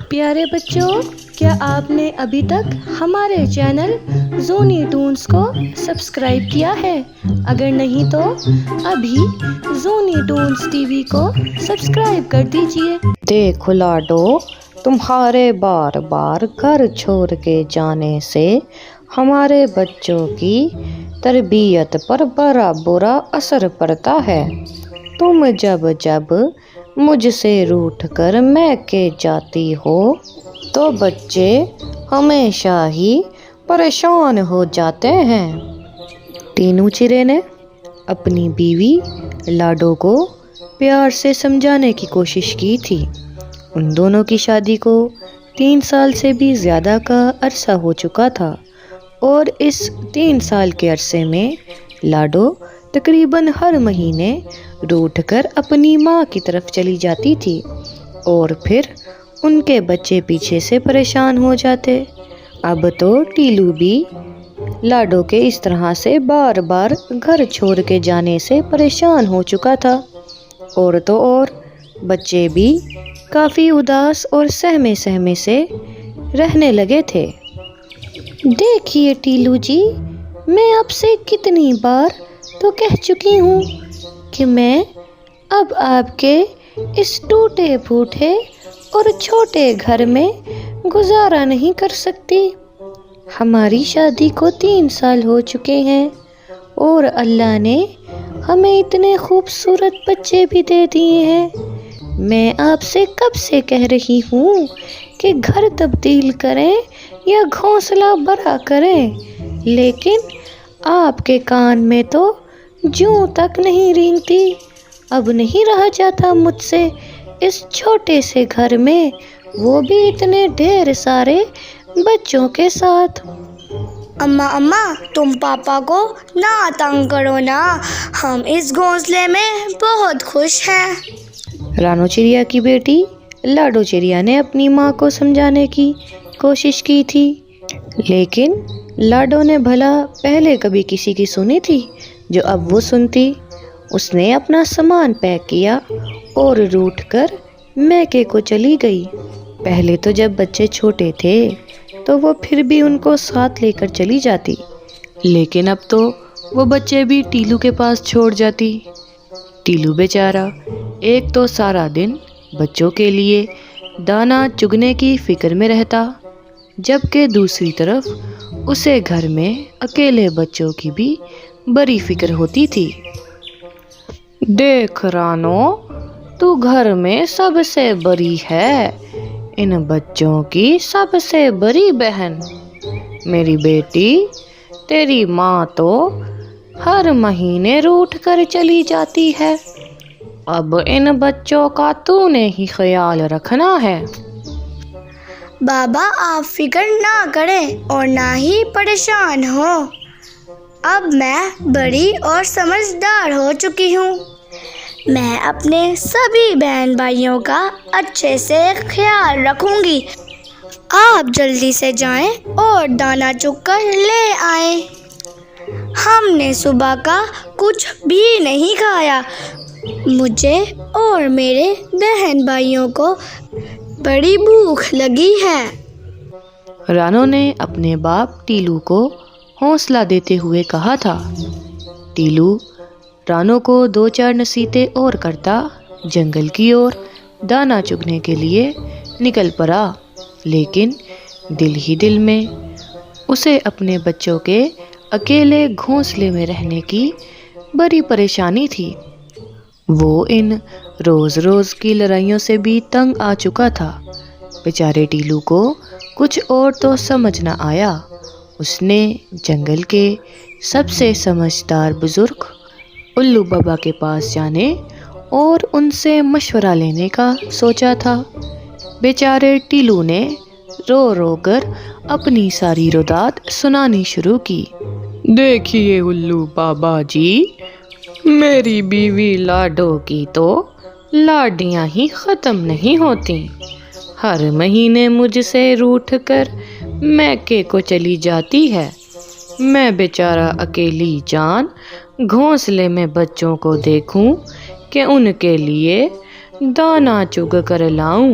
پیارے بچوں، کیا آپ نے ابھی تک ہمارے چینل زونی ٹونز کو سبسکرائب کیا ہے؟ اگر نہیں تو ابھی زونی ٹونز ٹی وی کو سبسکرائب کر دیجئے۔ دیکھو لاڈو، تمہارے بار بار گھر چھوڑ کے جانے سے ہمارے بچوں کی تربیت پر بڑا برا اثر پڑتا ہے۔ تم جب جب مجھ سے روٹھ کر میکے جاتی ہو تو بچے ہمیشہ ہی پریشان ہو جاتے ہیں۔ ٹینو چرے نے اپنی بیوی لاڈو کو پیار سے سمجھانے کی کوشش کی تھی۔ ان دونوں کی شادی کو 3 سال سے بھی زیادہ کا عرصہ ہو چکا تھا اور اس 3 سال کے عرصے میں لاڈو تقریباً ہر مہینے روٹھ کر اپنی ماں کی طرف چلی جاتی تھی اور پھر ان کے بچے پیچھے سے پریشان ہو جاتے۔ اب تو ٹیلو بھی لاڈو کے اس طرح سے بار بار گھر چھوڑ کے جانے سے پریشان ہو چکا تھا، اور تو اور بچے بھی کافی اداس اور سہمے سہمے سے رہنے لگے تھے۔ دیکھیے ٹیلو جی، میں آپ سے کتنی بار تو کہہ چکی ہوں کہ میں اب آپ کے اس ٹوٹے پھوٹے اور چھوٹے گھر میں گزارا نہیں کر سکتی۔ ہماری شادی کو 3 سال ہو چکے ہیں اور اللہ نے ہمیں اتنے خوبصورت بچے بھی دے دیے ہیں۔ میں آپ سے کب سے کہہ رہی ہوں کہ گھر تبدیل کریں یا گھونسلہ بڑا کریں، لیکن آپ کے کان میں تو جوں تک نہیں رینگتی۔ اب نہیں رہا جاتا مجھ سے اس چھوٹے سے گھر میں، وہ بھی اتنے ڈھیر سارے بچوں کے ساتھ۔ اماں تم پاپا کو نہ تنگ کرو نا، ہم اس گھونسلے میں بہت خوش ہیں۔ رانو چڑیا کی بیٹی لاڈو چڑیا نے اپنی ماں کو سمجھانے کی کوشش کی تھی، لیکن لاڈو نے بھلا پہلے کبھی کسی کی سنی تھی جو اب وہ سنتی۔ اس نے اپنا سامان پیک کیا اور روٹھ کر میکے کو چلی گئی۔ پہلے تو جب بچے چھوٹے تھے تو وہ پھر بھی ان کو ساتھ لے کر چلی جاتی، لیکن اب تو وہ بچے بھی ٹیلو کے پاس چھوڑ جاتی۔ ٹیلو بیچارہ ایک تو سارا دن بچوں کے لیے دانا چگنے کی فکر میں رہتا، جبکہ دوسری طرف اسے گھر میں اکیلے بچوں کی بھی بڑی فکر ہوتی تھی۔ دیکھ رانو، تو گھر میں سب سے بڑی ہے، ان بچوں کی سب سے بڑی بہن۔ میری بیٹی، تیری ماں تو ہر مہینے روٹھ کر چلی جاتی ہے، اب ان بچوں کا تو نے ہی خیال رکھنا ہے۔ بابا آپ فکر نہ کریں اور نہ ہی پریشان ہوں، اب میں بڑی اور سمجھدار ہو چکی ہوں۔ میں اپنے سبھی بہن بھائیوں کا اچھے سے خیال رکھوں گی۔ آپ جلدی سے جائیں اور دانا چگ کر لے آئیں۔ ہم نے صبح کا کچھ بھی نہیں کھایا، مجھے اور میرے بہن بھائیوں کو بڑی بھوک لگی ہے۔ رانو نے اپنے باپ ٹیلو کو حوصلہ دیتے ہوئے کہا تھا۔ ٹیلو رانو کو 2-4 نصیحتیں اور کرتا جنگل کی اور دانا چگنے کے لیے نکل پڑا، لیکن دل ہی دل میں اسے اپنے بچوں کے اکیلے گھونسلے میں رہنے کی بڑی پریشانی تھی۔ وہ ان روز روز کی لڑائیوں سے بھی تنگ آ چکا تھا۔ بیچارے ٹیلو کو کچھ اور تو سمجھ نہ آیا۔ اس نے جنگل کے سب سے سمجھدار بزرگ الو بابا کے پاس جانے اور ان سے مشورہ لینے کا سوچا تھا۔ بیچارے ٹیلو نے رو رو کر اپنی ساری رودات سنانی شروع کی۔ دیکھیے الو بابا جی، میری بیوی لاڈو کی تو لاڈیاں ہی ختم نہیں ہوتی، ہر مہینے مجھ سے روٹھ کر میکے کو چلی جاتی ہے۔ میں بیچارہ اکیلی جان گھونسلے میں بچوں کو دیکھوں کہ ان کے لیے دانا چگ کر لاؤں،